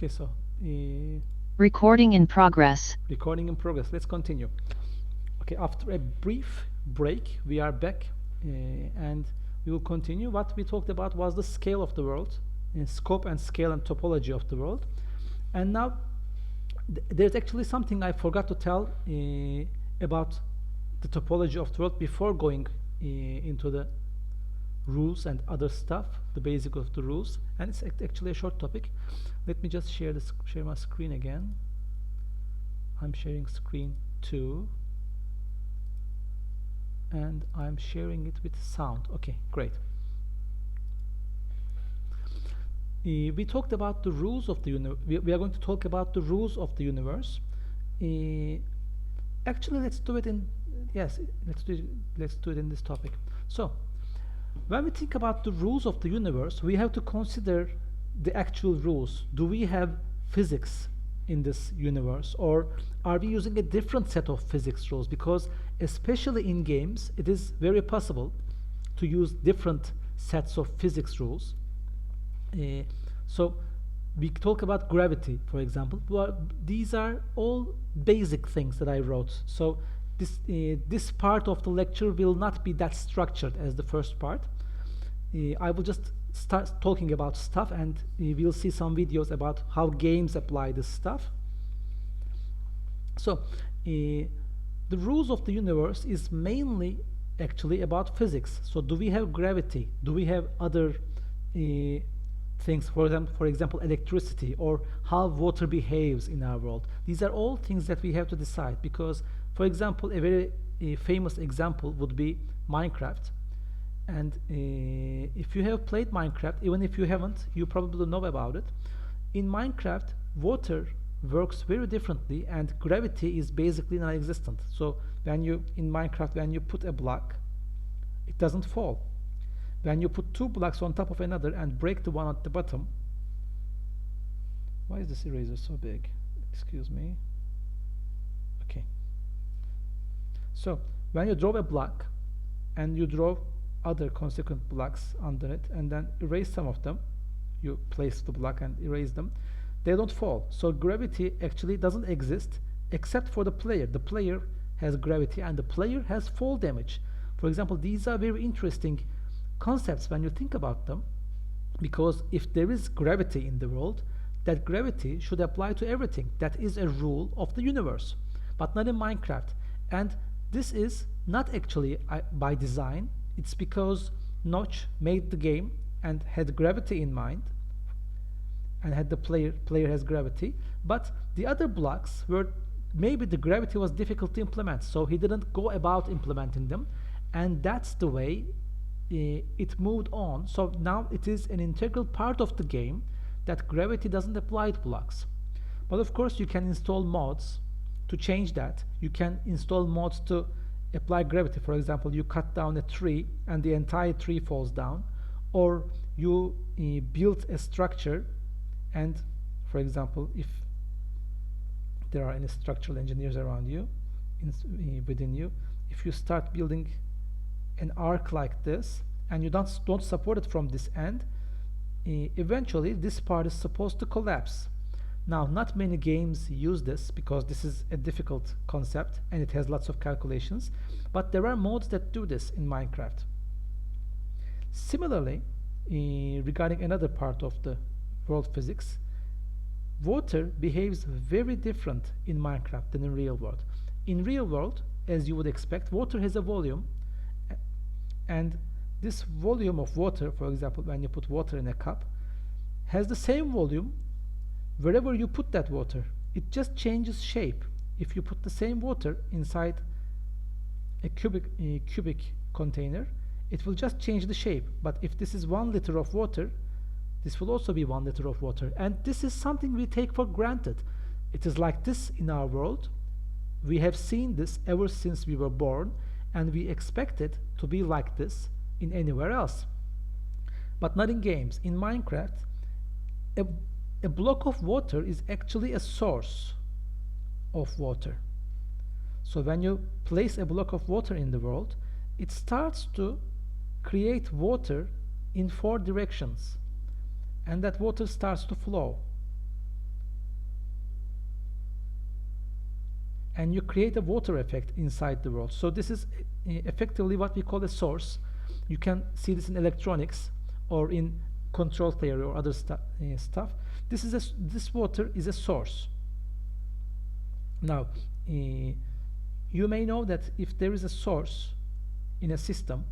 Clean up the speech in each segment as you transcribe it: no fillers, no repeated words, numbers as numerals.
Okay, so Recording in progress. recording in progress. Let's continue. Okay, after a brief break, we are back and we will continue. What we talked about was the scale of the world, scope and scale and topology of the world. And now there's actually something I forgot to tell about the topology of the world before going into the rules and other stuff, the basic of the rules. And it's actually a short topic. Let me just share my screen again. I'm sharing screen 2 and I'm sharing it with sound. Okay, great. We talked about the rules of the universe. We are going to talk about the rules of the universe. Actually, let's do it in let's do it in this topic. So, when we think about the rules of the universe, we have to consider the actual rules. Do we have physics in this universe, or are we using a different set of physics rules? Because especially in games, it is very possible to use different sets of physics rules. So we talk about gravity, for example. Well, these are all basic things that I wrote. So this part of the lecture will not be that structured as the first part. I will just start talking about stuff, and we'll see some videos about how games apply this stuff. So the rules of the universe is mainly actually about physics. So do we have gravity? Do we have other things, for example, electricity, or how water behaves in our world? These are all things that we have to decide, because, for example, a very famous example would be Minecraft. And if you have played Minecraft, even if you haven't, you probably know about it. In Minecraft, water works very differently, and gravity is basically non-existent. So when you in Minecraft, when you put a block, it doesn't fall. When you put two blocks on top of another and break the one at the bottom, why is this eraser so big? Excuse me. Okay. So when you draw a block and you draw other consequent blocks under it and then erase some of them, you place the block and erase them, they don't fall. So gravity actually doesn't exist except for the player. The player has gravity and the player has fall damage. For example, these are very interesting concepts when you think about them, because if there is gravity in the world, that gravity should apply to everything. That is a rule of the universe, but not in Minecraft. And this is not actually by design. It's because Notch made the game and had gravity in mind, and had the player has gravity, but the other blocks were, maybe the gravity was difficult to implement, so he didn't go about implementing them, and that's the way it moved on. So now it is an integral part of the game that gravity doesn't apply to blocks. But of course you can install mods to change that. You can install mods to apply gravity. For example, you cut down a tree and the entire tree falls down, or you build a structure, and for example, if there are any structural engineers around you, within you, if you start building an arc like this and you don't support it from this end, eventually this part is supposed to collapse. Now, not many games use this because this is a difficult concept and it has lots of calculations, but there are mods that do this in Minecraft. Similarly, regarding another part of the world physics, water behaves very different in Minecraft than in real world. In real world, as you would expect, water has a volume, and this volume of water, for example, when you put water in a cup, has the same volume wherever you put that water. It just changes shape. If you put the same water inside a cubic container, it will just change the shape. But if this is 1 liter of water, this will also be 1 liter of water. And this is something we take for granted. It is like this in our world. We have seen this ever since we were born, and we expect it to be like this in anywhere else. But not in games. In Minecraft, a block of water is actually a source of water. So when you place a block of water in the world, it starts to create water in 4 directions, and that water starts to flow. and you create a water effect inside the world. So this is effectively what we call a source. You can see this in electronics or in control theory or other stuff. This water is a source. Now, you may know that if there is a source in a system,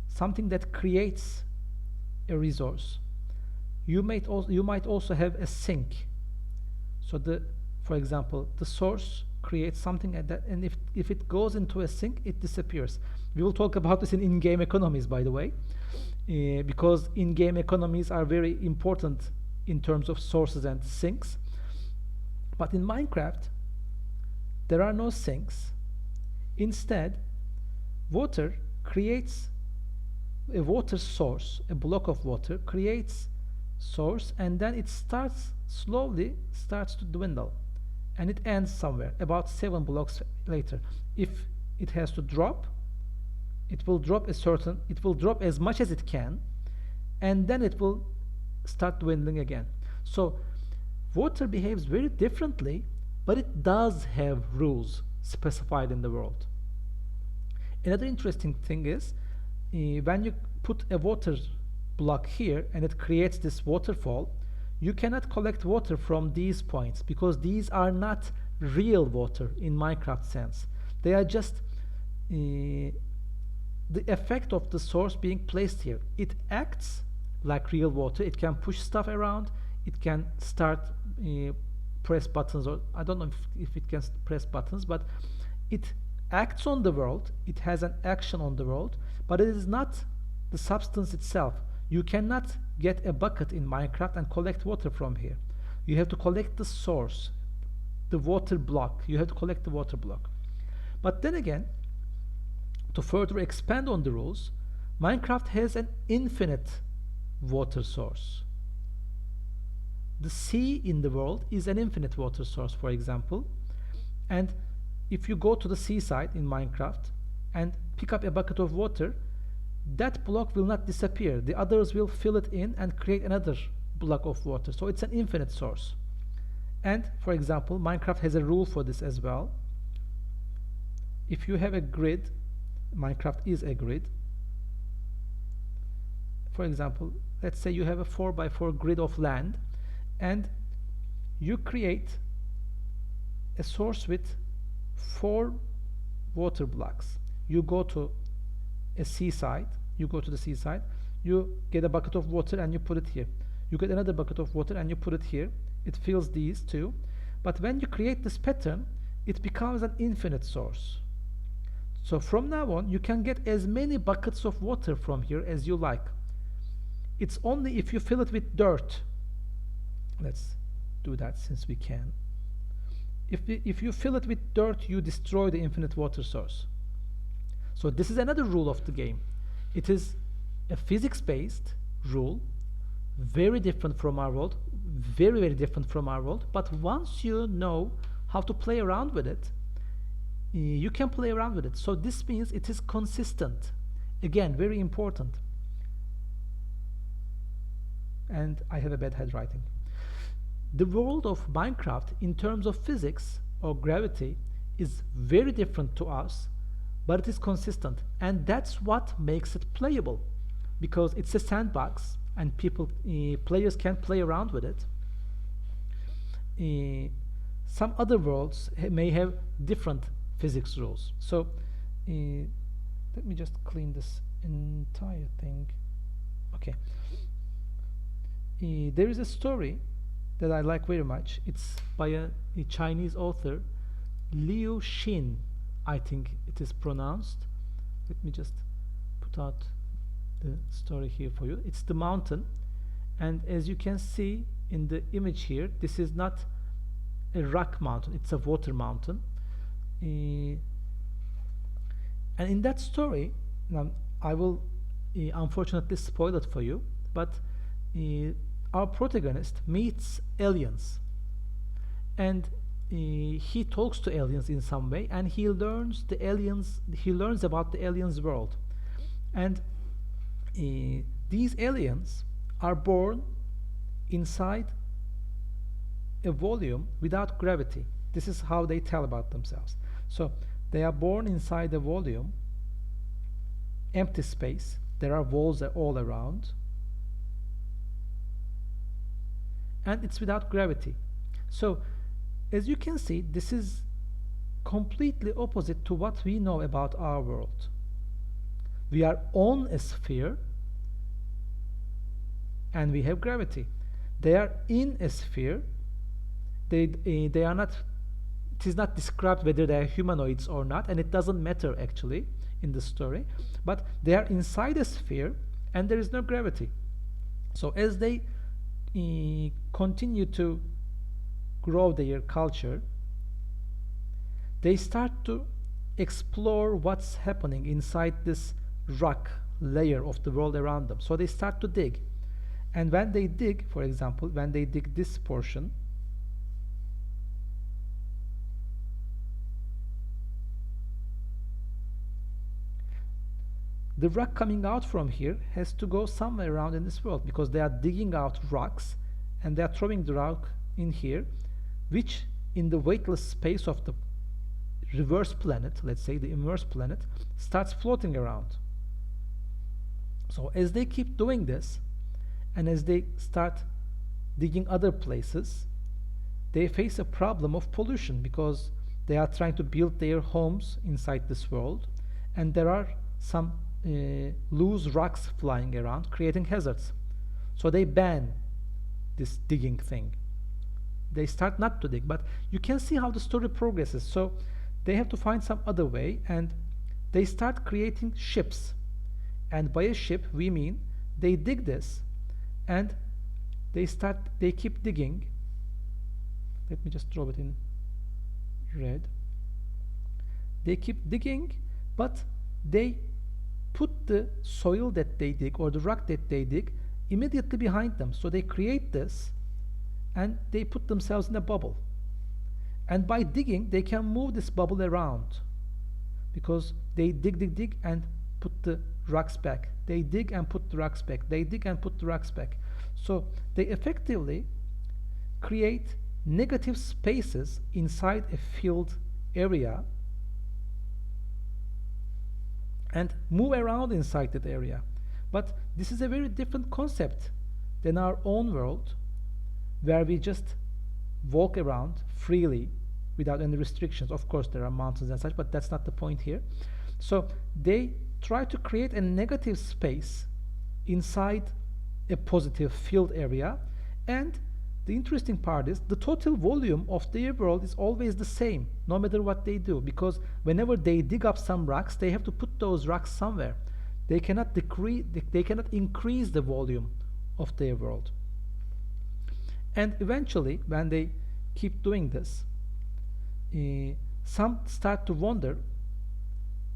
something that creates a resource, you might also have a sink. So for example, the source creates something at that, and if it goes into a sink, it disappears. We will talk about this in in-game economies, by the way, because in-game economies are very important in terms of sources and sinks. But in Minecraft, there are no sinks. Instead, water creates a water source, a block of water creates source, and then it slowly starts to dwindle, and it ends somewhere about 7 blocks later. If it has to drop, it will drop as much as it can, and then it will start dwindling again. So water behaves very differently, but it does have rules specified in the world. Another interesting thing is when you put a water block here and it creates this waterfall, you cannot collect water from these points because these are not real water in Minecraft sense. They are just the effect of the source being placed here. It acts like real water. It can push stuff around. It can start press buttons, or I don't know if it can press buttons, but it acts on the world. It has an action on the world, but it is not the substance itself. You cannot get a bucket in Minecraft and collect water from here. You have to collect the source, the water block. You have to collect the water block. But then again, to further expand on the rules, Minecraft has an infinite water source. The sea in the world is an infinite water source, for example. And if you go to the seaside in Minecraft and pick up a bucket of water, that block will not disappear. The others will fill it in and create another block of water. So it's an infinite source. And for example, Minecraft has a rule for this as well. If you have a grid, Minecraft is a grid. For example, let's say you have a 4x4 grid of land, and you create a source with 4 water blocks. You go to the seaside, you get a bucket of water and you put it here. You get another bucket of water and you put it here. It fills these two. But when you create this pattern, it becomes an infinite source. So from now on, you can get as many buckets of water from here as you like. It's only if you fill it with dirt. Let's do that since we can. If you fill it with dirt, you destroy the infinite water source. So this is another rule of the game. It is a physics-based rule, very different from our world, very, very different from our world. But once you know how to play around with it, you can play around with it. So this means it is consistent. Again, very important. And I have a bad handwriting. The world of Minecraft in terms of physics or gravity is very different to us, but it is consistent, and that's what makes it playable, because it's a sandbox and players can play around with it. Some other worlds may have different physics rules. So let me just clean this entire thing. Okay. There is a story that I like very much. It's by a Chinese author, Liu Xin, I think it is pronounced. Let me just put out the story here for you. It's the mountain, and as you can see in the image here, this is not a rock mountain, it's a water mountain. And in that story, now I will unfortunately spoil it for you, but our protagonist meets aliens, and he talks to aliens in some way, and he learns about the aliens world. And these aliens are born inside a volume without gravity. This is how they tell about themselves. So they are born inside a volume, empty space. There are walls all around, and it's without gravity. So as you can see, this is completely opposite to what we know about our world. We are on a sphere and we have gravity. They are in a sphere. They are not, it is not described whether they are humanoids or not, and it doesn't matter actually in the story, but they are inside a sphere and there is no gravity. So as they continue to grow their culture, they start to explore what's happening inside this rock layer of the world around them. So they start to dig, and when they dig, for example, when they dig this portion, the rock coming out from here has to go somewhere around in this world, because they are digging out rocks and they are throwing the rock in here, which in the weightless space of the reverse planet, let's say the inverse planet, starts floating around. So as they keep doing this, and as they start digging other places, they face a problem of pollution, because they are trying to build their homes inside this world, and there are some loose rocks flying around, creating hazards. So they ban this digging thing. They start not to dig, but you can see how the story progresses. So they have to find some other way, and they start creating ships. And by a ship we mean they dig this and they keep digging. Let me just draw it in red. They keep digging, but they put the soil that they dig, or the rock that they dig, immediately behind them. So they create this and they put themselves in a bubble, and by digging they can move this bubble around, because they dig and put the rocks back. They dig and put the rocks back. They dig and put the rocks back. So they effectively create negative spaces inside a filled area and move around inside that area. But this is a very different concept than our own world, where we just walk around freely without any restrictions. Of course there are mountains and such, but that's not the point here. So they try to create a negative space inside a positive field area, and the interesting part is the total volume of their world is always the same, no matter what they do, because whenever they dig up some rocks, they have to put those rocks somewhere. They cannot increase the volume of their world. And eventually, when they keep doing this, some start to wonder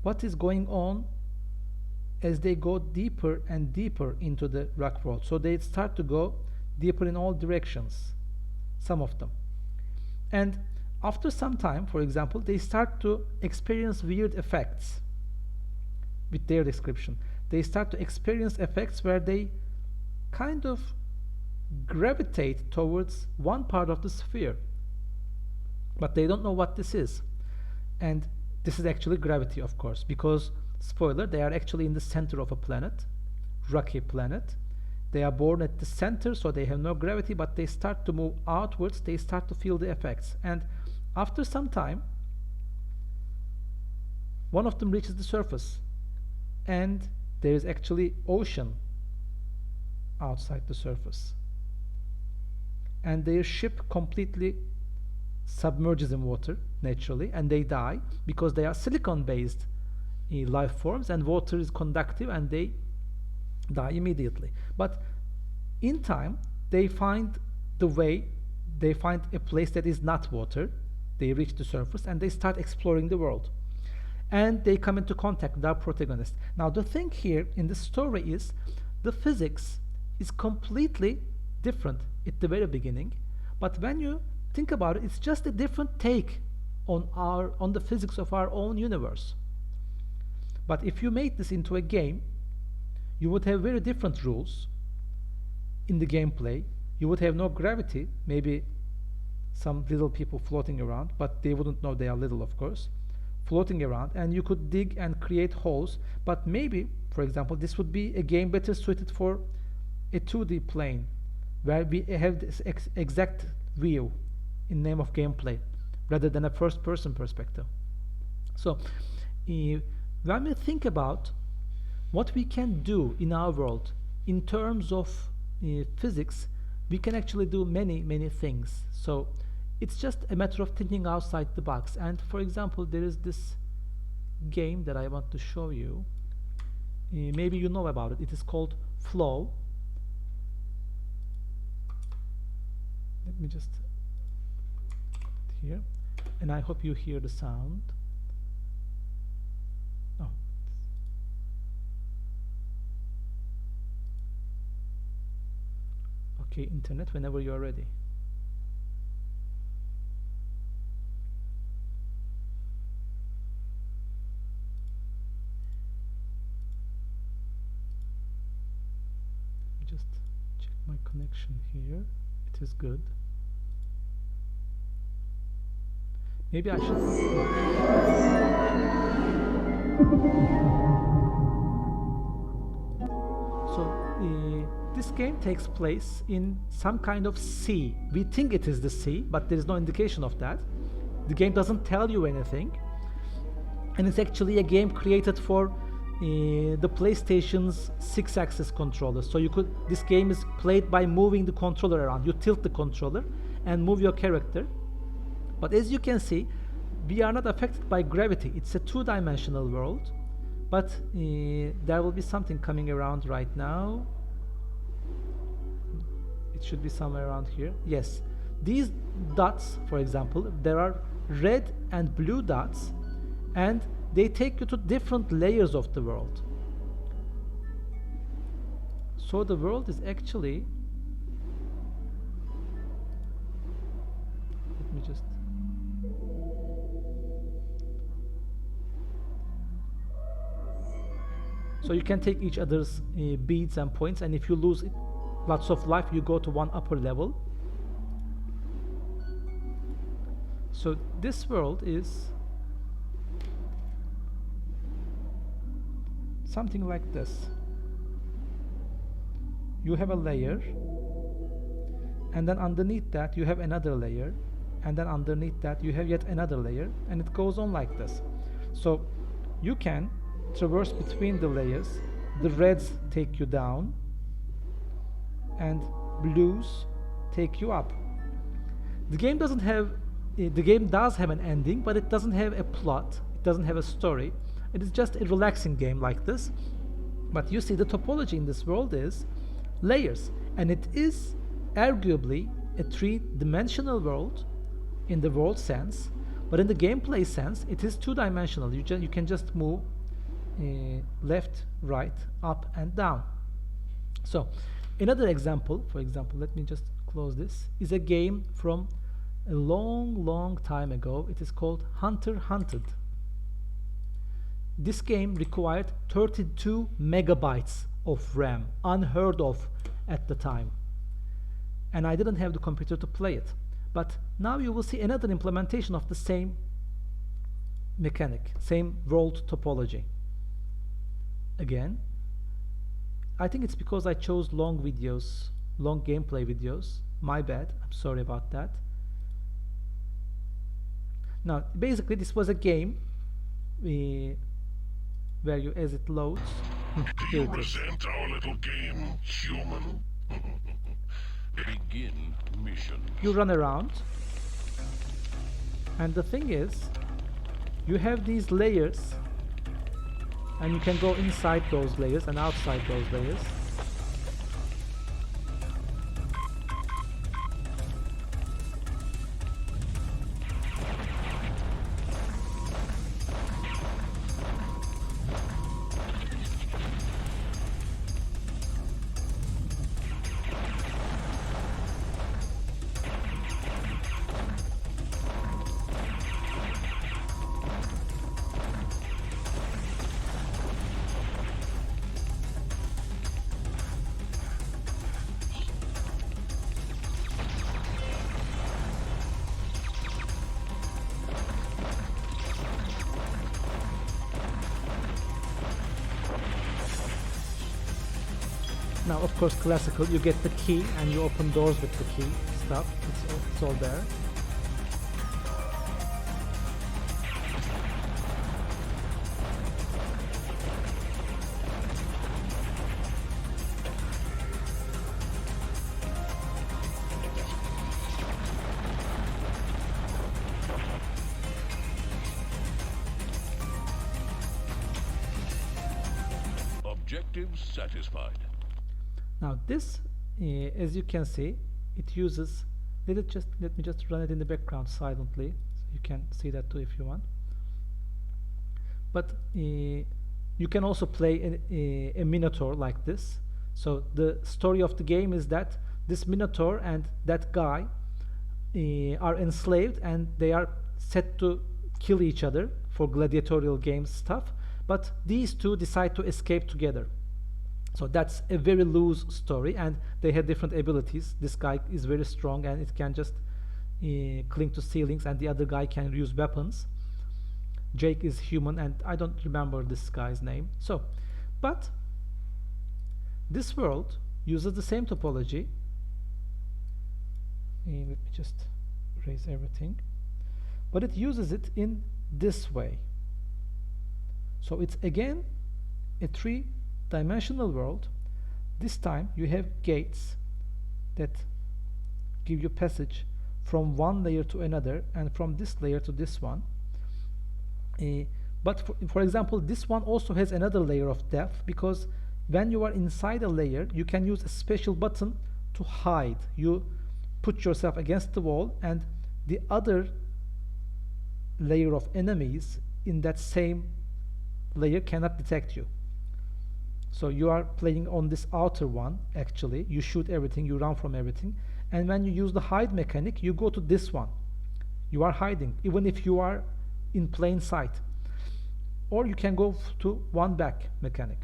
what is going on as they go deeper and deeper into the rock world. So they start to go deeper in all directions, some of them. And after some time, for example, they start to experience weird effects with their description. They start to experience effects where they kind of gravitate towards one part of the sphere, but they don't know what this is. And this is actually gravity, of course, because, spoiler, they are actually in the center of a planet, rocky planet. They are born at the center, so they have no gravity, but they start to move outwards. They start to feel the effects, and after some time, one of them reaches the surface, and there is actually ocean outside the surface, and their ship completely submerges in water naturally, and they die because they are silicon based life forms, and water is conductive, and they die immediately. But in time they find the way, they find a place that is not water. They reach the surface and they start exploring the world, and they come into contact with our protagonist. Now the thing here in the story is the physics is completely different at the very beginning, but when you think about it, it's just a different take on the physics of our own universe. But if you made this into a game, you would have very different rules in the gameplay. You would have no gravity, maybe some little people floating around, but they wouldn't know they are little, of course, floating around, and you could dig and create holes. But maybe, for example, this would be a game better suited for a 2D plane, where we have this exact view in name of gameplay, rather than a first-person perspective. So, when we think about what we can do in our world in terms of physics, we can actually do many things. So it's just a matter of thinking outside the box. And for example, there is this game that I want to show you. Maybe you know about it. It is called Flow. Let me just put it here, and I hope you hear the sound. Oh. Okay, internet, whenever you are ready. Let me just check my connection here. It is good. Maybe I should. So this game takes place in some kind of sea. We think it is the sea, but there is no indication of that. The game doesn't tell you anything, and it's actually a game created for the PlayStation's 6-axis controller. So this game is played by moving the controller around. You tilt the controller and move your character. But as you can see, we are not affected by gravity. It's a 2-dimensional world. But there will be something coming around right now. It should be somewhere around here. Yes. These dots, for example, there are red and blue dots, and they take you to different layers of the world. So the world is actually, let me just, so you can take each other's beads and points, and if you lose lots of life, you go to one upper level. So this world is something like this. You have a layer, and then underneath that you have another layer, and then underneath that you have yet another layer, and it goes on like this. So you can traverse between the layers. The reds take you down, and blues take you up. The game does have an ending, but it doesn't have a plot. It doesn't have a story. It is just a relaxing game like this. But you see, the topology in this world is layers, and it is arguably a 3-dimensional world in the world sense, but in the gameplay sense, it is 2-dimensional. You can just move left, right, up, and down. So another example, for example, let me just close this, is a game from a long time ago. It is called Hunter Hunted. This game required 32 megabytes of RAM, unheard of at the time. And I didn't have the computer to play it. But now you will see another implementation of the same mechanic, same world topology. Again, I think it's because I chose long videos, long gameplay videos. My bad, I'm sorry about that. Now, basically, this was a game where you, as it loads, Do you resent our little game, human? Begin mission. you run around, and the thing is, you have these layers, and you can go inside those layers and outside those layers. Now, of course, classical, you get the key and you open doors with the key stuff. It's all there. Objectives satisfied. Now this, as you can see, it uses, let me just run it in the background silently, so you can see that too if you want. But you can also play a Minotaur like this. So the story of the game is that this Minotaur and that guy are enslaved, and they are set to kill each other for gladiatorial games stuff. But these two decide to escape together. So that's a very loose story, and they have different abilities. This guy is very strong and it can just cling to ceilings, and the other guy can use weapons. Jake is human, and I don't remember this guy's name. So, but this world uses the same topology. Let me just erase everything. But it uses it in this way. So it's again a three-dimensional world. This time you have gates that give you passage from one layer to another, and from this layer to this one. But for example, this one also has another layer of depth, because when you are inside a layer, you can use a special button to hide. You put yourself against the wall, and the other layer of enemies in that same layer cannot detect you. So you are playing on this outer one. Actually, you shoot everything, you run from everything, and when you use the hide mechanic, you go to this one. You are hiding even if you are in plain sight. Or you can go to one back mechanic.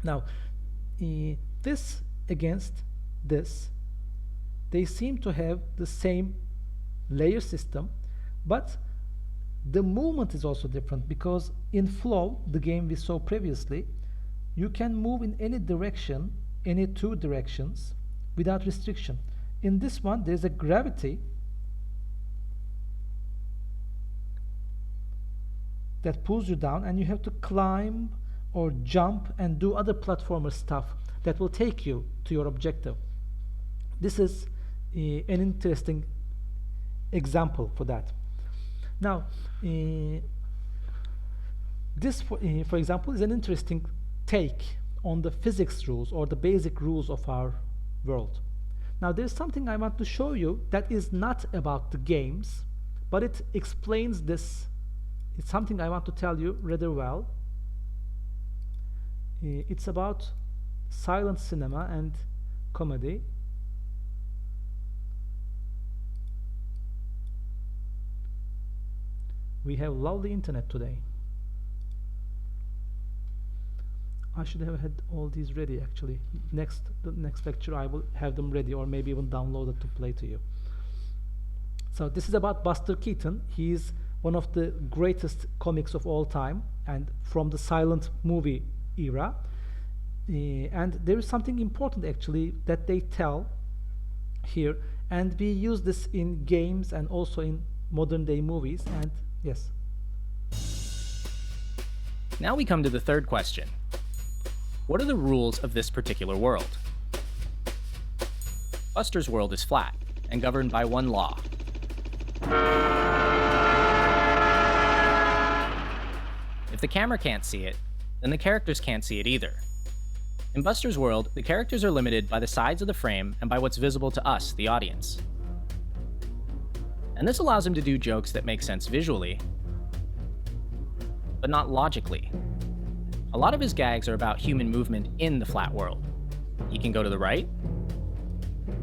Now this against this, they seem to have the same layer system, but the movement is also different, because in Flow, the game we saw previously, you can move in any direction, any two directions, without restriction. In this one, there's a gravity that pulls you down, and you have to climb or jump and do other platformer stuff that will take you to your objective. This is an interesting example for that. Now, this, for example, is an interesting take on the physics rules or the basic rules of our world. Now, there's something I want to show you that is not about the games, but it explains this. It's something I want to tell you rather well. It's about silent cinema and comedy. We have lovely internet today. I should have had all these ready actually. The next lecture I will have them ready, or maybe even downloaded to play to you. So this is about Buster Keaton. He is one of the greatest comics of all time, and from the silent movie era. And there is something important actually that they tell here, and we use this in games and also in modern day movies. And yes. Now we come to the third question. What are the rules of this particular world? Buster's world is flat and governed by one law. If the camera can't see it, then the characters can't see it either. In Buster's world, the characters are limited by the sides of the frame and by what's visible to us, the audience. And this allows him to do jokes that make sense visually, but not logically. A lot of his gags are about human movement in the flat world. He can go to the right,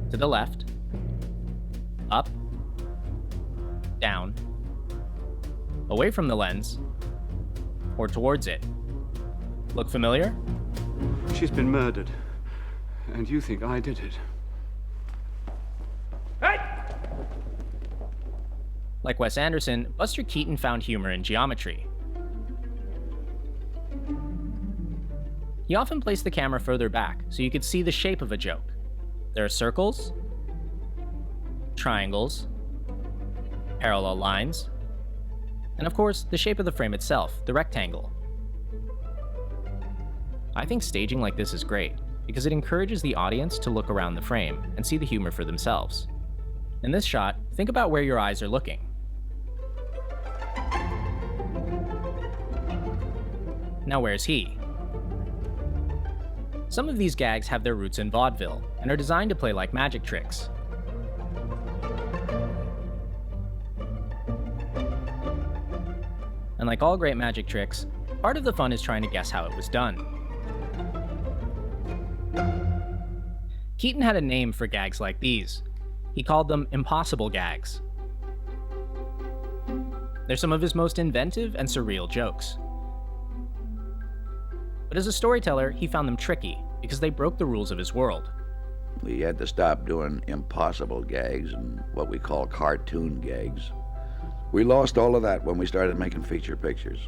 to the left, up, down, away from the lens, or towards it. Look familiar? She's been murdered, and you think I did it. Like Wes Anderson, Buster Keaton found humor in geometry. He often placed the camera further back so you could see the shape of a joke. There are circles, triangles, parallel lines, and of course, the shape of the frame itself, the rectangle. I think staging like this is great because it encourages the audience to look around the frame and see the humor for themselves. In this shot, think about where your eyes are looking. Now where's he? Some of these gags have their roots in vaudeville and are designed to play like magic tricks. And like all great magic tricks, part of the fun is trying to guess how it was done. Keaton had a name for gags like these. He called them impossible gags. They're some of his most inventive and surreal jokes. But as a storyteller, he found them tricky because they broke the rules of his world. We had to stop doing impossible gags and what we call cartoon gags. We lost all of that when we started making feature pictures.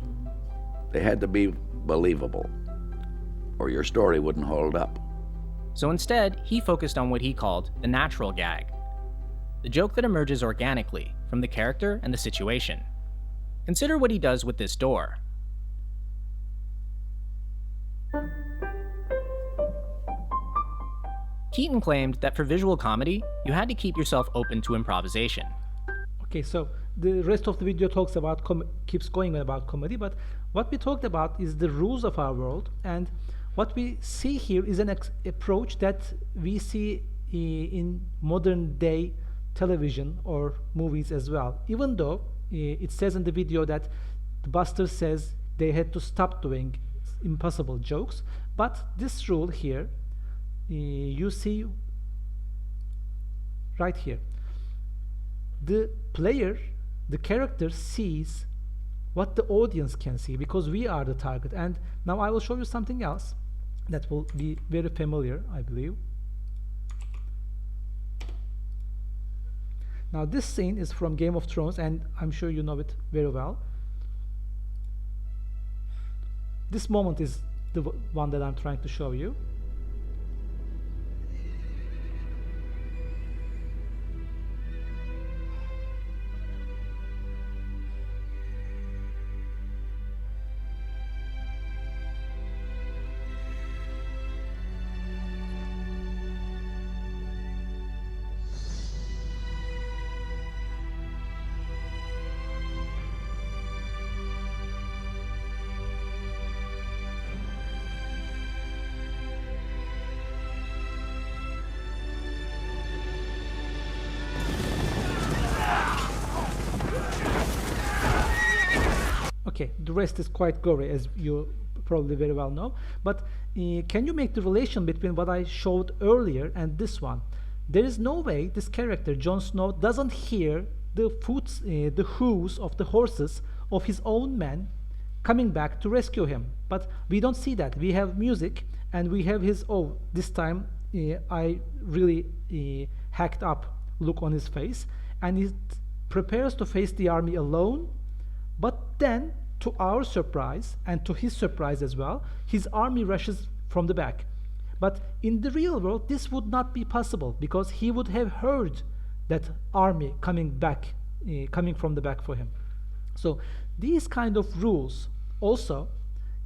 They had to be believable, or your story wouldn't hold up. So instead, he focused on what he called the natural gag, the joke that emerges organically from the character and the situation. Consider what he does with this door. Keaton claimed that for visual comedy, you had to keep yourself open to improvisation. Okay, so the rest of the video talks about keeps going about comedy, but what we talked about is the rules of our world, and what we see here is an approach that we see in modern day television or movies as well. Even though it says in the video that the Buster says they had to stop doing impossible jokes, but this rule here, you see right here, the player, the character sees what the audience can see because we are the target. And now I will show you something else that will be very familiar, I believe. Now this scene is from Game of Thrones, and I'm sure you know it very well. This moment is the one that I'm trying to show you. Okay, the rest is quite gory, as you probably very well know, but can you make the relation between what I showed earlier and this one? There is no way this character, Jon Snow, doesn't hear the hooves of the horses of his own men coming back to rescue him. But we don't see that. We have music, and we have his, oh, this time I really hacked up look on his face, and he prepares to face the army alone. But then, to our surprise, and to his surprise as well, his army rushes from the back. But in the real world, this would not be possible because he would have heard that army coming back, coming from the back for him. So these kind of rules also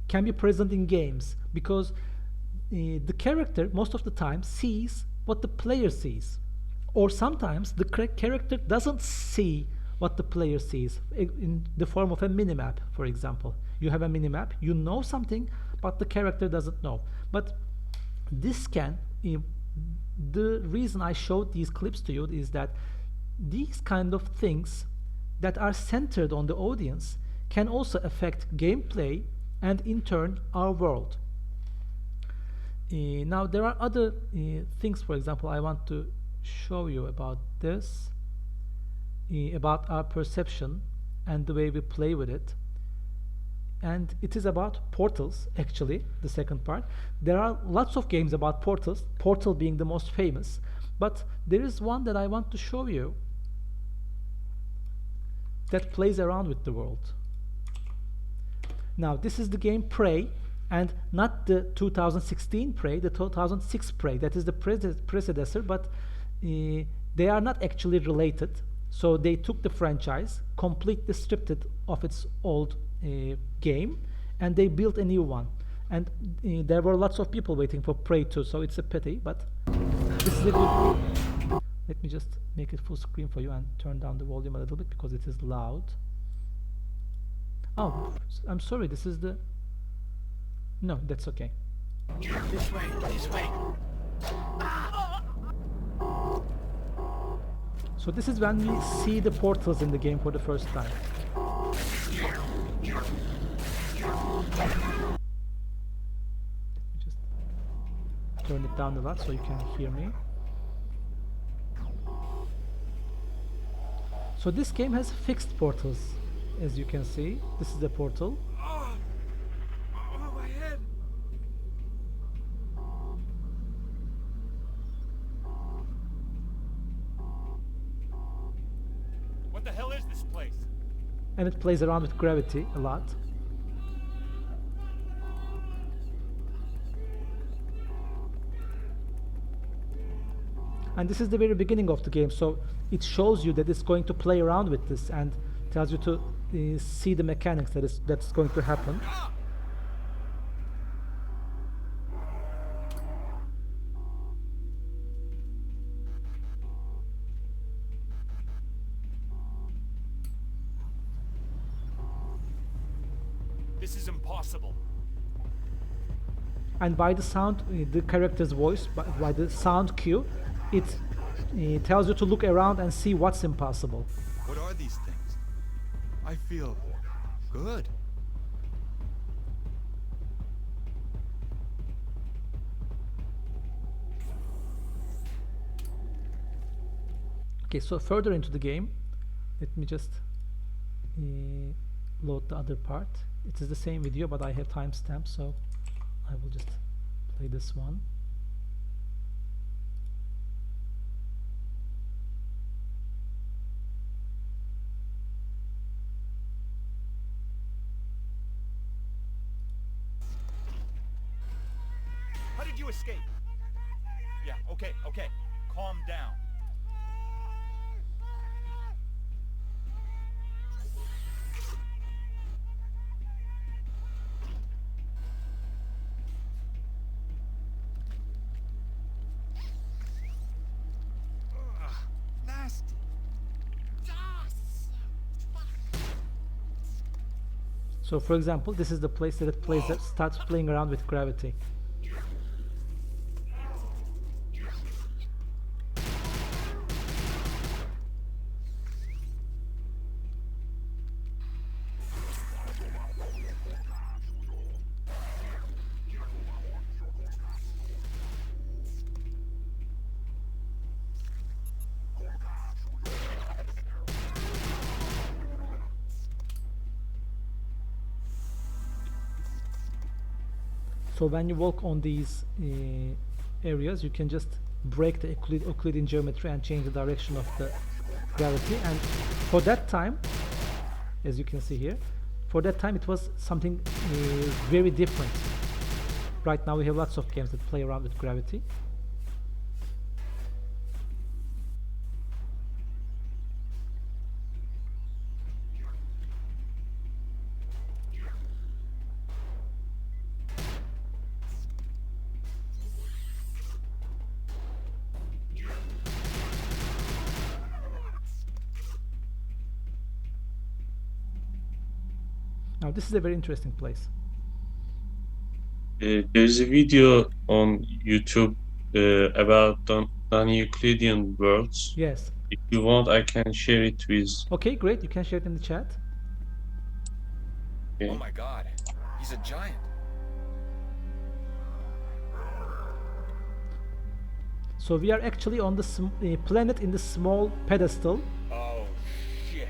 can be present in games because the character most of the time sees what the player sees, or sometimes the character doesn't see what the player sees in the form of a minimap, for example. You have a minimap, you know something, but the character doesn't know. But this can, the reason I showed these clips to you is that these kind of things that are centered on the audience can also affect gameplay and in turn our world. Now there are other things, for example, I want to show you about this. About our perception and the way we play with it, and it is about portals. Actually, the second part, there are lots of games about portals, Portal being the most famous, but there is one that I want to show you that plays around with the world. Now this is the game Prey, and not the 2016 Prey, the 2006 Prey. That is the predecessor, but they are not actually related. So they took the franchise, completely stripped it of its old game, and they built a new one. And there were lots of people waiting for Prey 2, so it's a pity, but this is a good... Let me just make it full screen for you and turn down the volume a little bit because it is loud. Oh, I'm sorry, this is the... No, that's okay. This way, this way. So this is when we see the portals in the game for the first time. Let me just turn it down a lot so you can hear me. So this game has fixed portals, as you can see. This is the portal. Oh, my head. What the hell is this place? And it plays around with gravity a lot. And this is the very beginning of the game, so it shows you that it's going to play around with this and tells you to see the mechanics that's going to happen. This is impossible. And by the sound, the character's voice, by the sound cue, it tells you to look around and see what's impossible. What are these things? I feel good. Okay, so further into the game, let me just load the other part. It is the same video, but I have timestamps, so I will just play this one. How did you escape? Yeah, okay. Calm down. Nasty. So for example, this is the place that it plays that starts playing around with gravity. So when you walk on these areas, you can just break the Euclidean geometry and change the direction of the gravity. And for that time, as you can see here, for that time it was something very different. Right now we have lots of games that play around with gravity. Now this is a very interesting place. There's a video on YouTube about non-Euclidean worlds. Yes. If you want, I can share it with. Okay, great. You can share it in the chat. Okay. Oh my god, he's a giant. So we are actually on the planet in the small pedestal. Oh shit.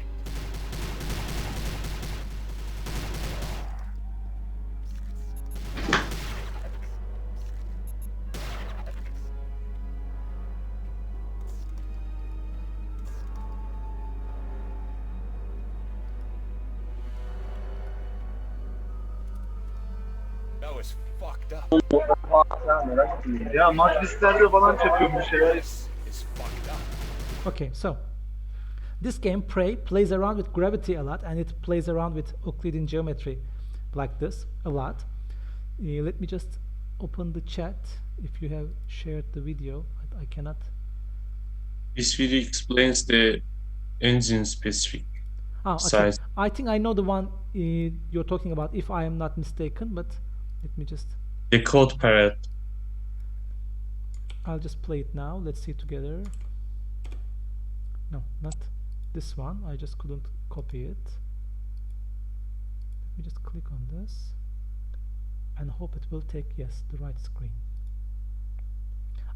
That video is fucked up. Ya matristlerde falan çakıyorum bir şeyler. This is fucked up. Okay, so this game Prey plays around with gravity a lot, and it plays around with Euclidean geometry like this a lot. Let me just open the chat. If you have shared the video, I cannot. This video explains the engine specific Okay. size. I think I know the one you're talking about, if I am not mistaken, but let me just, The code parrot. I'll just play it now. Let's see it together. No, not this one. I just couldn't copy it. Let me just click on this and hope it will take, yes, the right screen.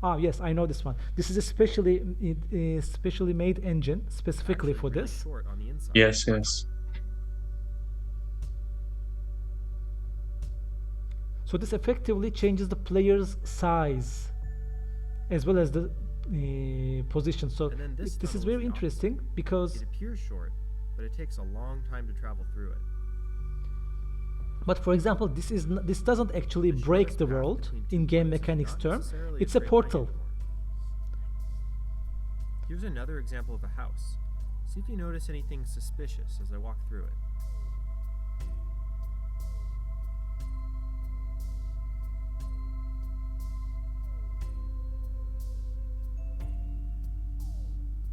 Ah, yes, I know this one. This is a specially made engine specifically for this. Short on the inside. Yes, yes. So this effectively changes the player's size as well as the position. So And then this this is tunnel very is the interesting because, It appears short, but it takes a long time to travel through it. but for example, this doesn't actually The break shortest the path world between two in game points is mechanics not term. necessarily It's a straight line portal. anymore. Here's another example of a house. See if you notice anything suspicious as I walk through it.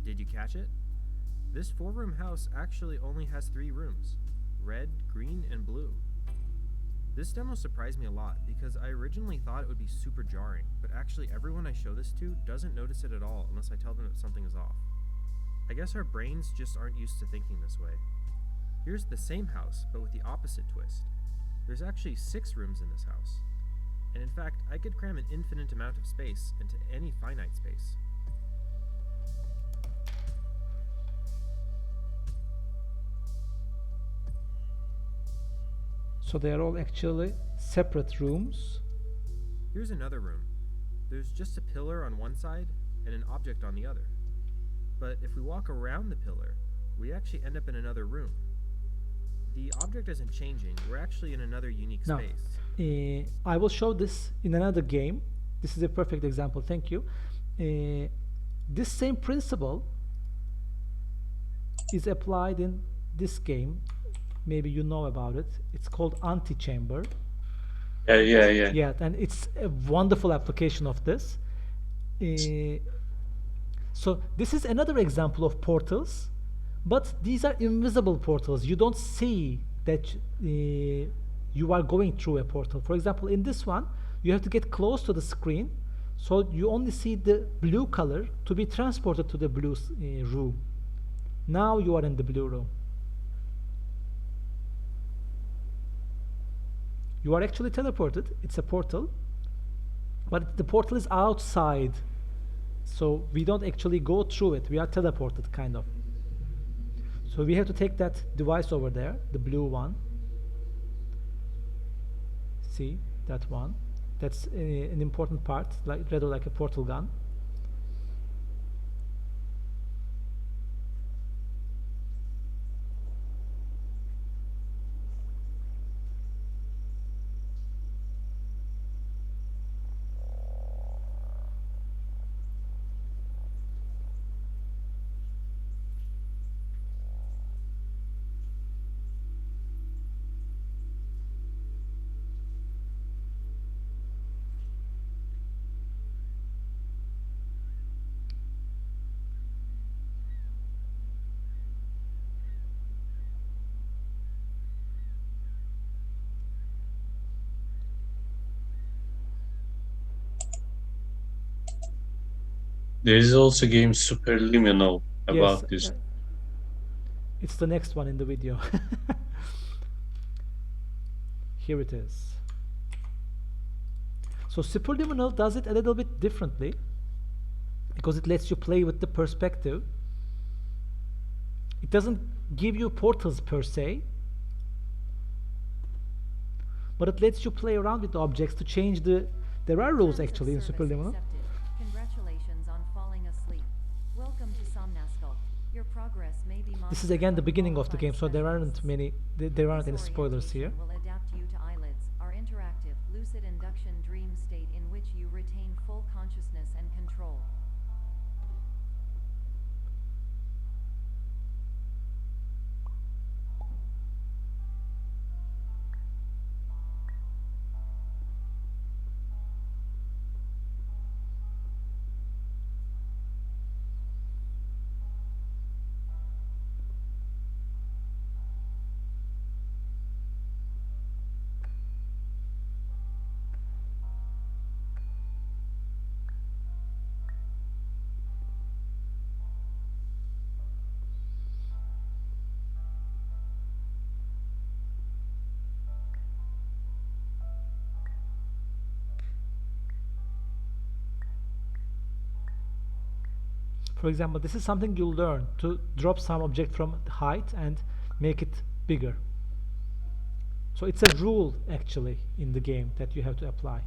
Did you catch it? This 4-room house actually only has 3 rooms: red, green, and blue. This demo surprised me a lot because I originally thought it would be super jarring, but actually everyone I show this to doesn't notice it at all unless I tell them that something is off. I guess our brains just aren't used to thinking this way. Here's the same house, but with the opposite twist. There's actually 6 rooms in this house. And in fact, I could cram an infinite amount of space into any finite space. So they are all actually separate rooms. Here's another room. There's just a pillar on one side and an object on the other. But if we walk around the pillar, we actually end up in another room. The object isn't changing, we're actually in another unique Now, space. I will show this in another game. This is a perfect example, thank you. This same principle is applied in this game. Maybe you know about it. It's called Antichamber. Yeah. Yeah, and it's a wonderful application of this. So this is another example of portals, but these are invisible portals. You don't see that you are going through a portal. For example, in this one, you have to get close to the screen, so you only see the blue color to be transported to the blue room. Now you are in the blue room. You are actually teleported. It's a portal, but the portal is outside, so we don't actually go through it. We are teleported, kind of. So we have to take that device over there, the blue one. See that one? That's an important part, rather like a portal gun. There is also a game Superliminal about Yes, this. it's the next one in the video. Here it is. So Superliminal does it a little bit differently because it lets you play with the perspective. It doesn't give you portals per se, but it lets you play around with the objects to change the. There are rules actually in Superliminal. Congratulations on falling asleep. Welcome to Somnasculpt. Your progress may be This is again the beginning of the game, so there aren't many. There aren't any spoilers here. Will adapt you to eyelids. Our interactive lucid induction dream state in which you retain full consciousness and control. For example, this is something you learn to drop some object from height and make it bigger. So it's a rule actually in the game that you have to apply.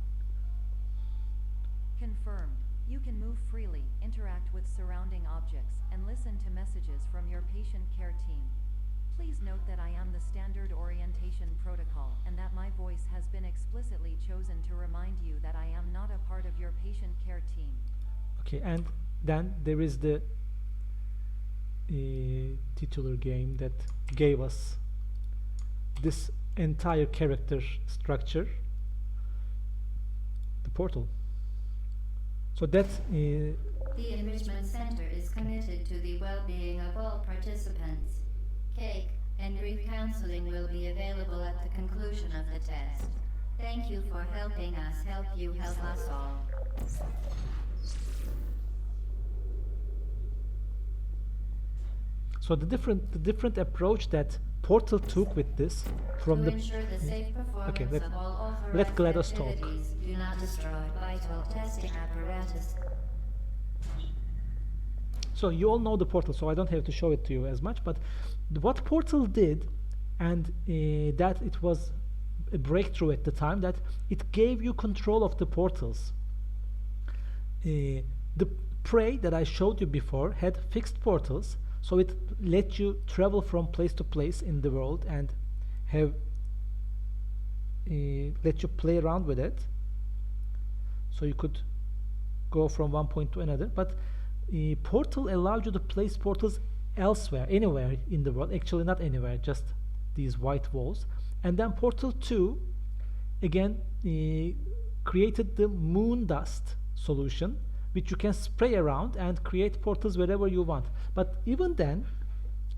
Confirmed. You can move freely, interact with surrounding objects, and listen to messages from your patient care team. Please note that I am the standard orientation protocol and that my voice has been explicitly chosen to remind you that I am not a part of your patient care team. Okay, and then there is the titular game that gave us this entire character structure, the portal. So that's the Enrichment Center is committed to the well-being of all participants. Cake and grief counseling will be available at the conclusion of the test. Thank you for helping us help you help us all. So the different approach that Portal took with this from to ensure the safe performance okay, of all let authorized GLaDOS talk. activities, do not destroy vital testing apparatus. So you all know the Portal, so I don't have to show it to you as much, but what Portal did, and that it was a breakthrough at the time, that it gave you control of the portals. The Prey that I showed you before had fixed portals, so it let you travel from place to place in the world and have let you play around with it. So you could go from one point to another. But Portal allowed you to place portals elsewhere, anywhere in the world. Actually, not anywhere, just these white walls. And then Portal 2 again created the moon dust solution, which you can spray around and create portals wherever you want. But even then,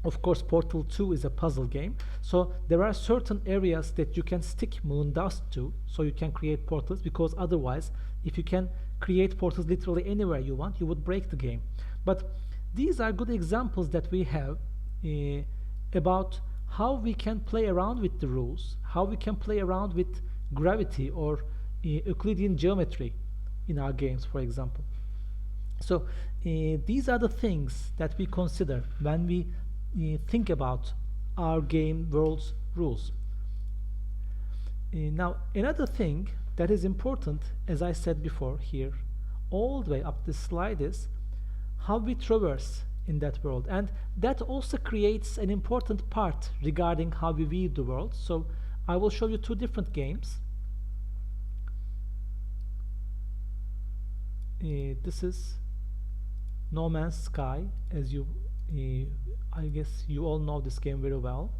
of course, Portal 2 is a puzzle game, so there are certain areas that you can stick moon dust to, so you can create portals, because otherwise, if you can create portals literally anywhere you want, you would break the game. But these are good examples that we have about how we can play around with the rules, how we can play around with gravity or Euclidean geometry in our games, for example. So these are the things that we consider when we think about our game world's rules. Now, another thing that is important, as I said before here, all the way up this slide, is how we traverse in that world. And that also creates an important part regarding how we view the world. So I will show you two different games. This is No Man's Sky, as you I guess you all know this game very well.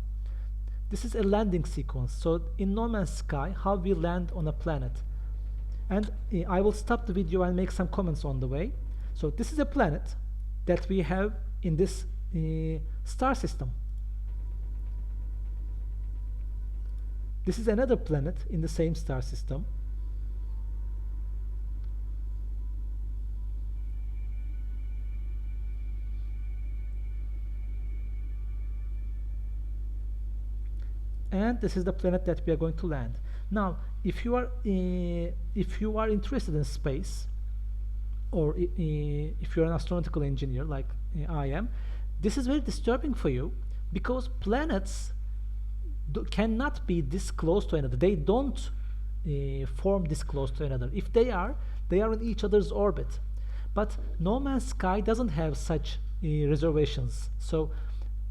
This is a landing sequence. So in No Man's Sky, how we land on a planet. And I will stop the video and make some comments on the way. So this is a planet that we have in this star system. This is another planet in the same star system. And this is the planet that we are going to land. Now, if you are interested in space, or if you're an astronautical engineer like I am, this is very disturbing for you, because planets cannot be this close to another. They don't form this close to another. If they are in each other's orbit. But No Man's Sky doesn't have such reservations. So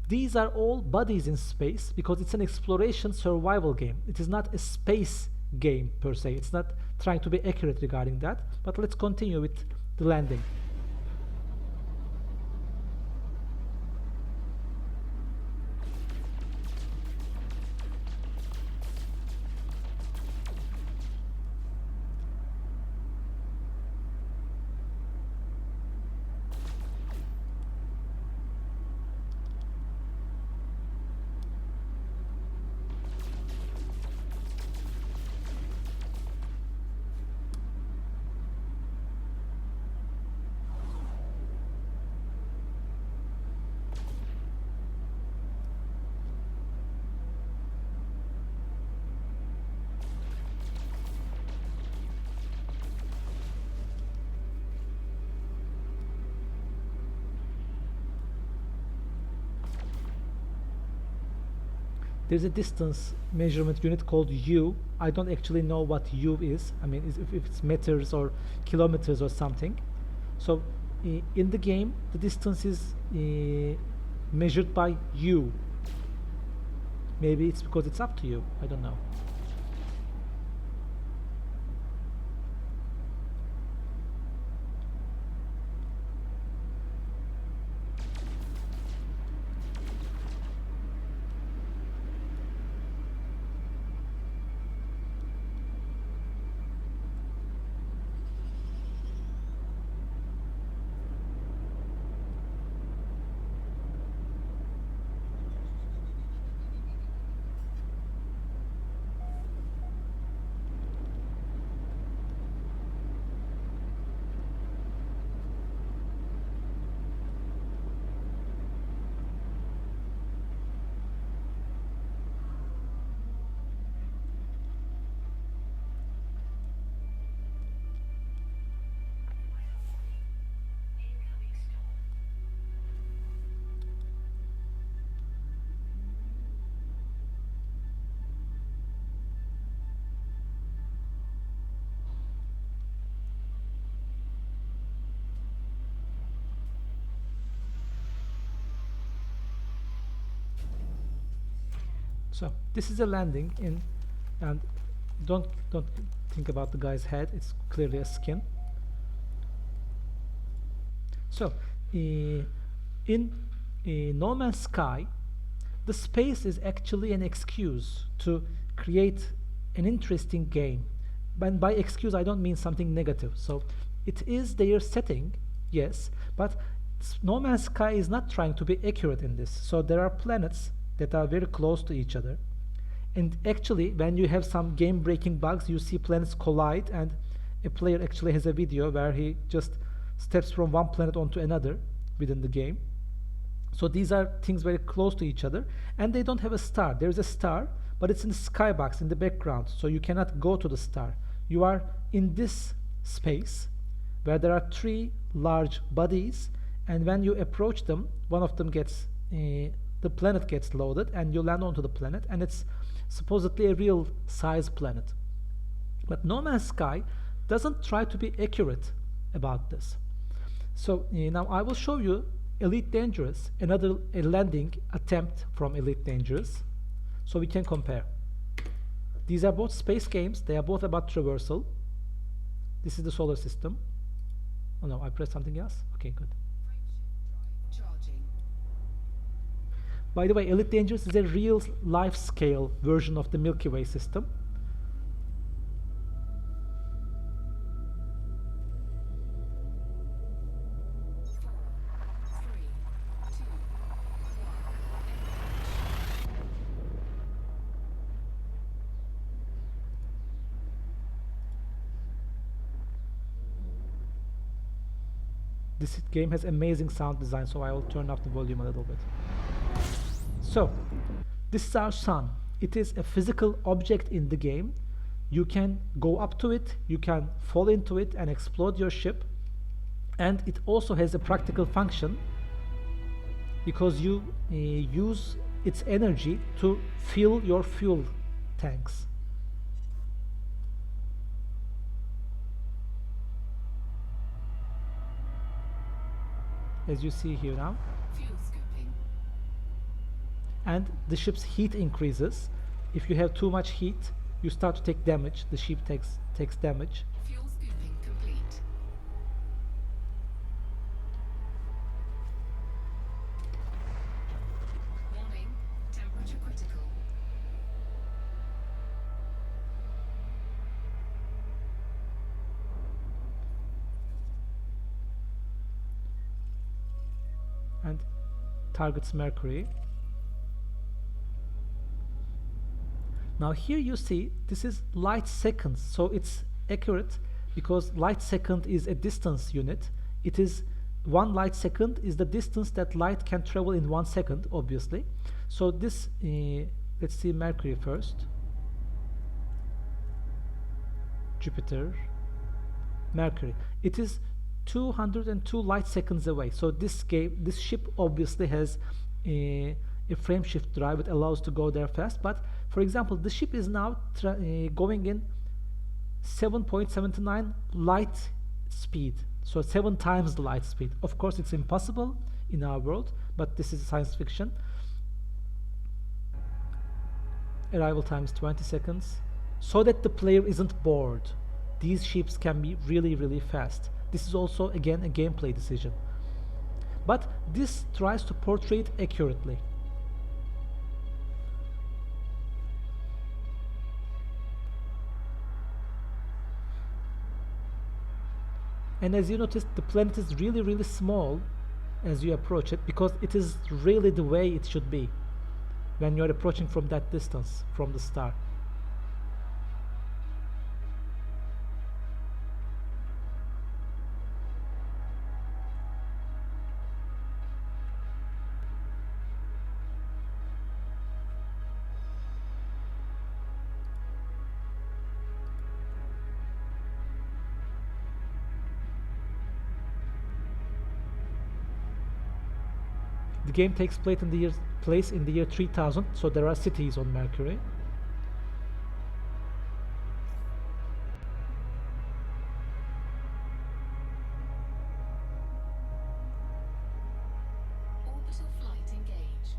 these are all bodies in space, because it's an exploration survival game. It is not a space game per se. It's not trying to be accurate regarding that, but let's continue with the landing. There's a distance measurement unit called U. I don't actually know what U is. I mean, if it's meters or kilometers or something. So in the game, the distance is measured by U. Maybe it's because it's up to you. I don't know. So this is a landing in, and don't think about the guy's head. It's clearly a skin. So in No Man's Sky, the space is actually an excuse to create an interesting game. But by excuse, I don't mean something negative. So it is their setting, yes, but No Man's Sky is not trying to be accurate in this. So there are planets that are very close to each other, and actually when you have some game breaking bugs, you see planets collide, and a player actually has a video where he just steps from one planet onto another within the game. So these are things very close to each other, and they don't have a star. There's a star, but it's in the skybox in the background, so you cannot go to the star. You are in this space where there are three large bodies, and when you approach them, one of them gets the planet gets loaded, and you land onto the planet, and it's supposedly a real size planet. But No Man's Sky doesn't try to be accurate about this. So now I will show you Elite Dangerous, another landing attempt from Elite Dangerous, so we can compare. These are both space games. They are both about traversal. This is the solar system. Oh no, I pressed something else. Okay, good. By the way, Elite Dangerous is a real life scale version of the Milky Way system. This game has amazing sound design, so I will turn up the volume a little bit. So, this is our sun. It is a physical object in the game. You can go up to it, you can fall into it and explode your ship, and it also has a practical function because you use its energy to fill your fuel tanks. As you see here now. And the ship's heat increases. If you have too much heat, you start to take damage. The ship takes damage. Fuel scooping complete. Warning, temperature critical. And targets Mercury. Now here you see this is light seconds, so it's accurate because light second is a distance unit. It is 1 light second is the distance that light can travel in 1 second, obviously. So this let's see Mercury first. Jupiter, Mercury. It is 202 light seconds away. So this ship obviously has a frame shift drive. It allows to go there fast. But for example, the ship is now going in 7.79 light speed. So 7 times the light speed. Of course, it's impossible in our world, but this is science fiction. Arrival time is 20 seconds. So that the player isn't bored. These ships can be really, really fast. This is also, again, a gameplay decision. But this tries to portray it accurately. And as you notice, the planet is really, really small as you approach it, because it is really the way it should be when you're approaching from that distance from the star. The game takes place in the year 3000, so there are cities on Mercury. Orbital flight engaged.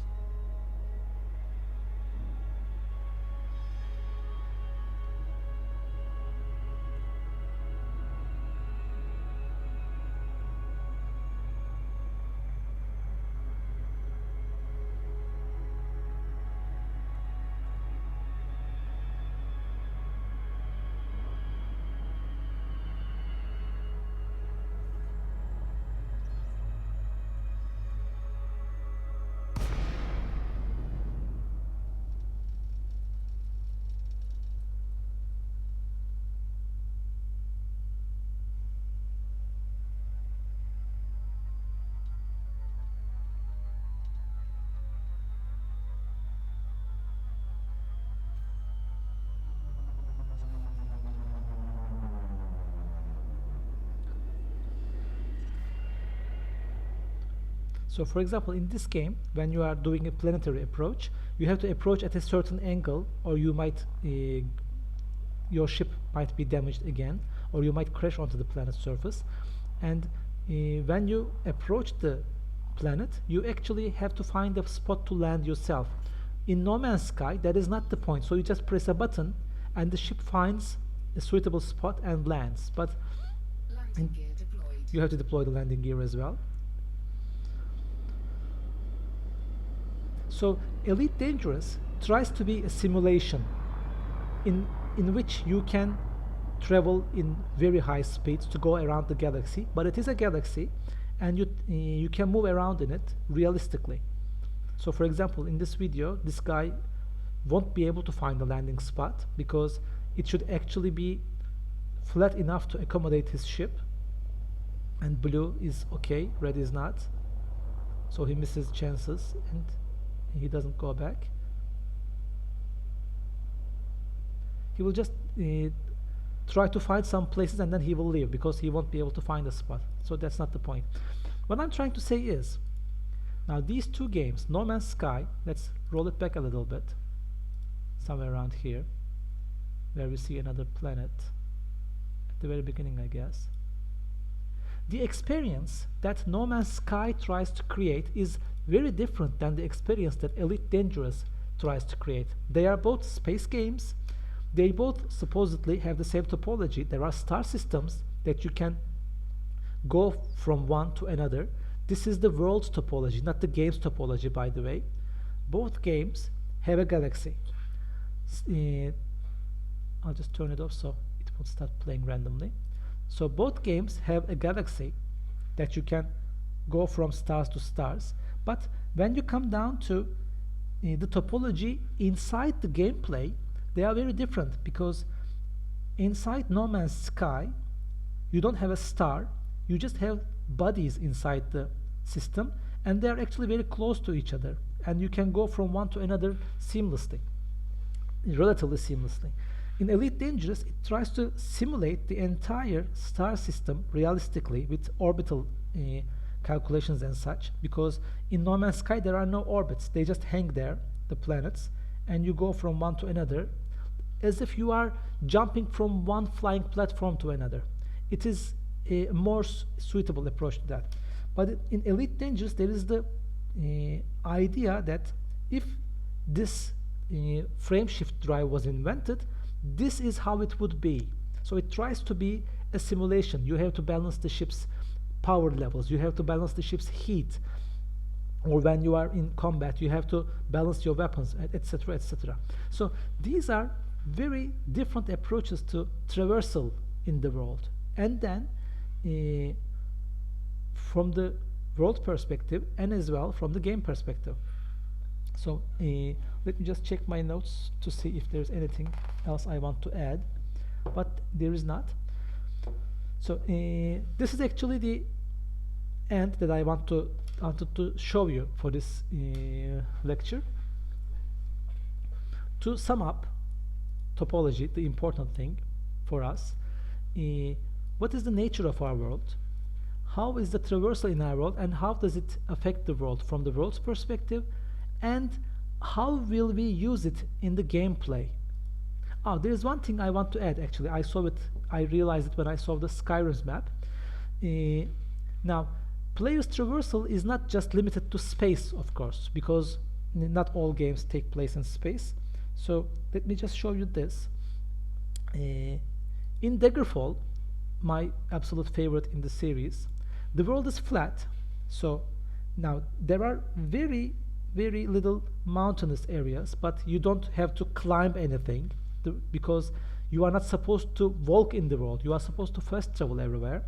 So for example, in this game, when you are doing a planetary approach, you have to approach at a certain angle, or you might your ship might be damaged again, or you might crash onto the planet's surface. And when you approach the planet, you actually have to find a spot to land yourself. In No Man's Sky, that is not the point. So you just press a button and the ship finds a suitable spot and lands. But you have to deploy the landing gear as well. So Elite Dangerous tries to be a simulation in which you can travel in very high speeds to go around the galaxy, but it is a galaxy and you can move around in it realistically. So for example, in this video, this guy won't be able to find the landing spot because it should actually be flat enough to accommodate his ship, and blue is okay, red is not, so he misses chances and he doesn't go back. He will just try to find some places and then he will leave because he won't be able to find a spot. So that's not the point. What I'm trying to say is, now these two games, No Man's Sky, let's roll it back a little bit, somewhere around here, where we see another planet at the very beginning, I guess. The experience that No Man's Sky tries to create is very different than the experience that Elite Dangerous tries to create. They are both space games, they both supposedly have the same topology. There are star systems that you can go from one to another. This is the world's topology, not the game's topology, by the way. Both games have a galaxy. I'll just turn it off so it won't start playing randomly. So both games have a galaxy that you can go from stars to stars. But when you come down to the topology inside the gameplay, they are very different, because inside No Man's Sky, you don't have a star, you just have bodies inside the system, and they are actually very close to each other, and you can go from one to another seamlessly, relatively seamlessly. In Elite Dangerous, it tries to simulate the entire star system realistically with orbital calculations and such, because in No Man's Sky there are no orbits, they just hang there, the planets, and you go from one to another as if you are jumping from one flying platform to another. It is a more suitable approach to that. But in Elite Dangerous, there is the idea that if this frame shift drive was invented, this is how it would be. So it tries to be a simulation. You have to balance the ship's power levels, you have to balance the ship's heat, or when you are in combat you have to balance your weapons, etc., etc. So these are very different approaches to traversal in the world. And then from the world perspective, and as well from the game perspective. So let me just check my notes to see if there's anything else I want to add, but there is not. So this is actually the end that I wanted to show you for this lecture. To sum up topology, the important thing for us, what is the nature of our world, how is the traversal in our world, and how does it affect the world from the world's perspective, and how will we use it in the gameplay. There is one thing I want to add. Actually, I realized it when I saw the Skyrim's map. Now, player's traversal is not just limited to space, of course, because not all games take place in space. So let me just show you this. In Daggerfall, my absolute favorite in the series, the world is flat. So now there are very little mountainous areas, but you don't have to climb anything, because you are not supposed to walk in the world. You are supposed to fast travel everywhere.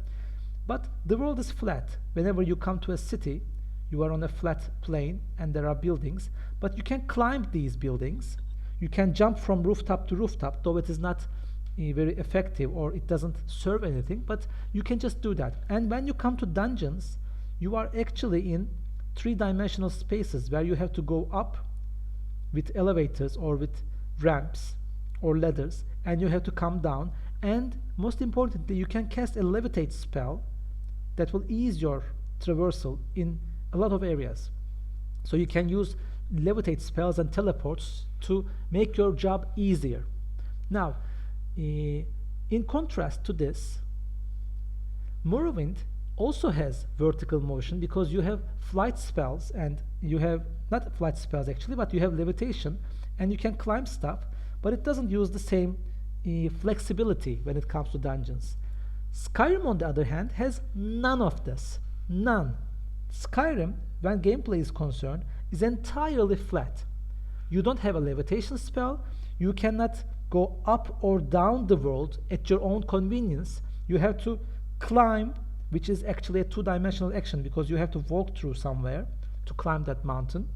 But the world is flat. Whenever you come to a city, you are on a flat plain and there are buildings, but you can climb these buildings. You can jump from rooftop to rooftop, though it is not very effective, or it doesn't serve anything, but you can just do that. And when you come to dungeons, you are actually in three-dimensional spaces where you have to go up with elevators or with ramps or ladders, and you have to come down. And most importantly, you can cast a levitate spell that will ease your traversal in a lot of areas. So you can use levitate spells and teleports to make your job easier. Now, in contrast to this, Morrowind also has vertical motion, because you have flight spells, and you have not flight spells actually, but you have levitation, and you can climb stuff, but it doesn't use the same flexibility when it comes to dungeons. Skyrim, on the other hand, has none of this. None. Skyrim, when gameplay is concerned, is entirely flat. You don't have a levitation spell. You cannot go up or down the world at your own convenience. You have to climb, which is actually a two-dimensional action, because you have to walk through somewhere to climb that mountain.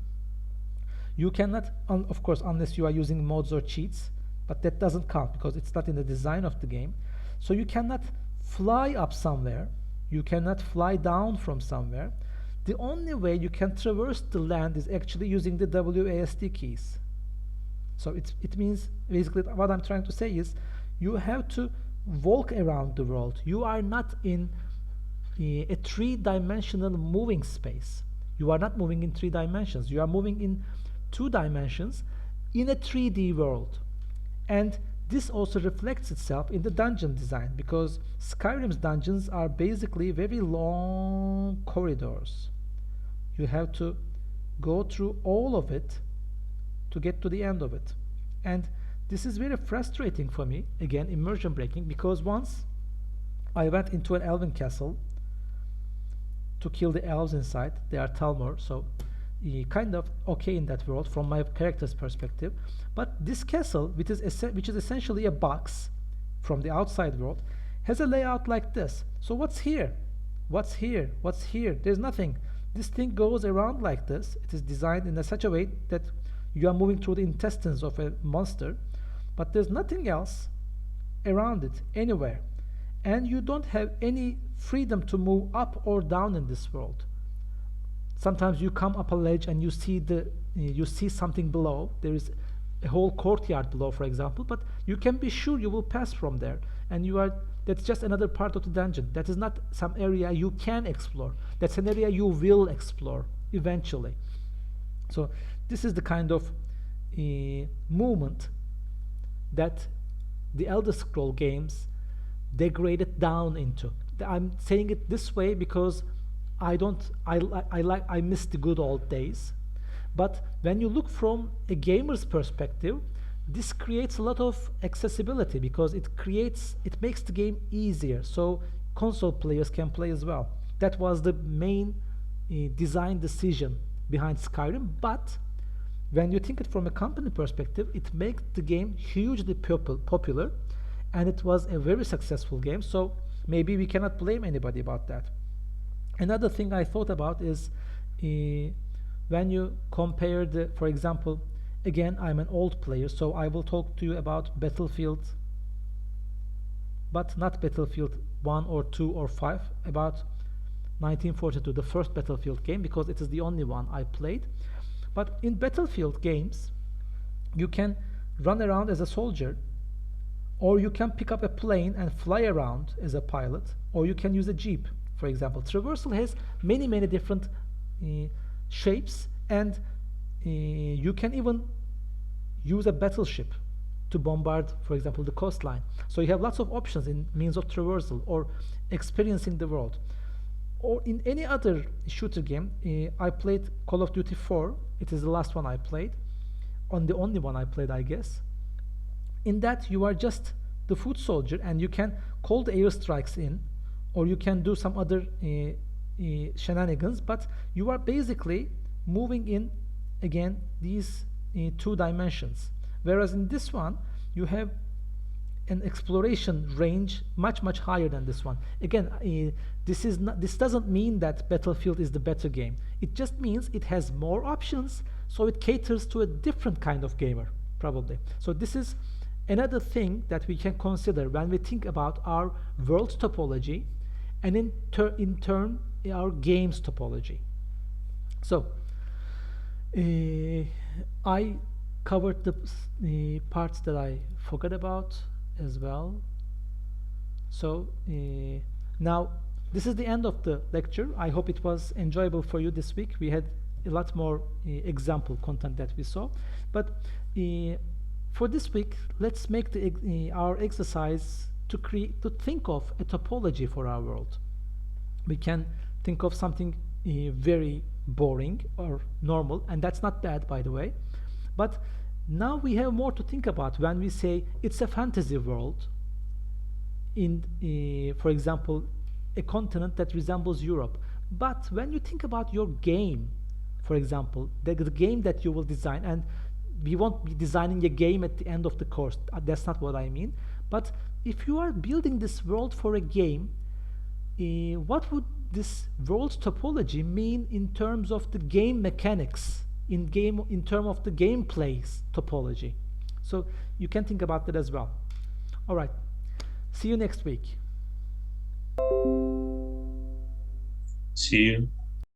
You cannot, of course, unless you are using mods or cheats, but that doesn't count because it's not in the design of the game. So you cannot fly up somewhere, you cannot fly down from somewhere. The only way you can traverse the land is actually using the WASD keys. So it means, basically what I'm trying to say is, you have to walk around the world. You are not in a three-dimensional moving space. You are not moving in 3 dimensions. You are moving in 2 dimensions in a 3D world. And this also reflects itself in the dungeon design, because Skyrim's dungeons are basically very long corridors. You have to go through all of it to get to the end of it. And this is very frustrating for me, again, immersion breaking, because once I went into an elven castle to kill the elves inside. They are Talmor, so kind of okay in that world from my character's perspective. But this castle, which is essentially a box from the outside world, has a layout like this. So what's here? What's here? What's here? There's nothing. This thing goes around like this. It is designed in such a way that you are moving through the intestines of a monster, but there's nothing else around it anywhere. And you don't have any freedom to move up or down in this world. Sometimes you come up a ledge and you see something below. There is a whole courtyard below, for example, but you can be sure you will pass from there, and that's just another part of the dungeon. That is not some area you can explore. That's an area you will explore eventually. So this is the kind of movement that the Elder Scroll games degraded down into. I'm saying it this way because I miss the good old days. But when you look from a gamer's perspective, this creates a lot of accessibility because it makes the game easier, so console players can play as well. That was the main design decision behind Skyrim. But when you think it from a company perspective, it makes the game hugely popular, and it was a very successful game, so maybe we cannot blame anybody about that. Another thing I thought about is when you compare for example, again, I'm an old player, so I will talk to you about Battlefield, but not Battlefield 1 or 2 or 5, about 1942, the first Battlefield game, because it is the only one I played. But in Battlefield games, you can run around as a soldier, or you can pick up a plane and fly around as a pilot, or you can use a jeep, for example. Traversal has many different shapes, and you can even use a battleship to bombard, for example, the coastline. So you have lots of options in means of traversal or experiencing the world. Or in any other shooter game, I played Call of Duty 4. It is the last one I played, the only one I played, I guess. In that, you are just the foot soldier, and you can call the airstrikes in, or you can do some other shenanigans, but you are basically moving in, again, these two dimensions. Whereas in this one, you have an exploration range much higher than this one. Again, this doesn't mean that Battlefield is the better game. It just means it has more options, so it caters to a different kind of gamer, probably. So this is another thing that we can consider when we think about our world topology, and in turn our games topology. So I covered the parts that I forgot about as well. So now this is the end of the lecture. I hope it was enjoyable for you this week. We had a lot more example content that we saw, but for this week, let's make our exercise to think of a topology for our world. We can think of something very boring or normal, and that's not bad, by the way. But now we have more to think about when we say it's a fantasy world in, for example, a continent that resembles Europe. But when you think about your game, for example, the game that you will design, and we won't be designing a game at the end of the course, that's not what I mean, but if you are building this world for a game, what would this world topology mean in terms of the game mechanics, in terms of the gameplay topology? So you can think about that as well. All right, see you next week. See you.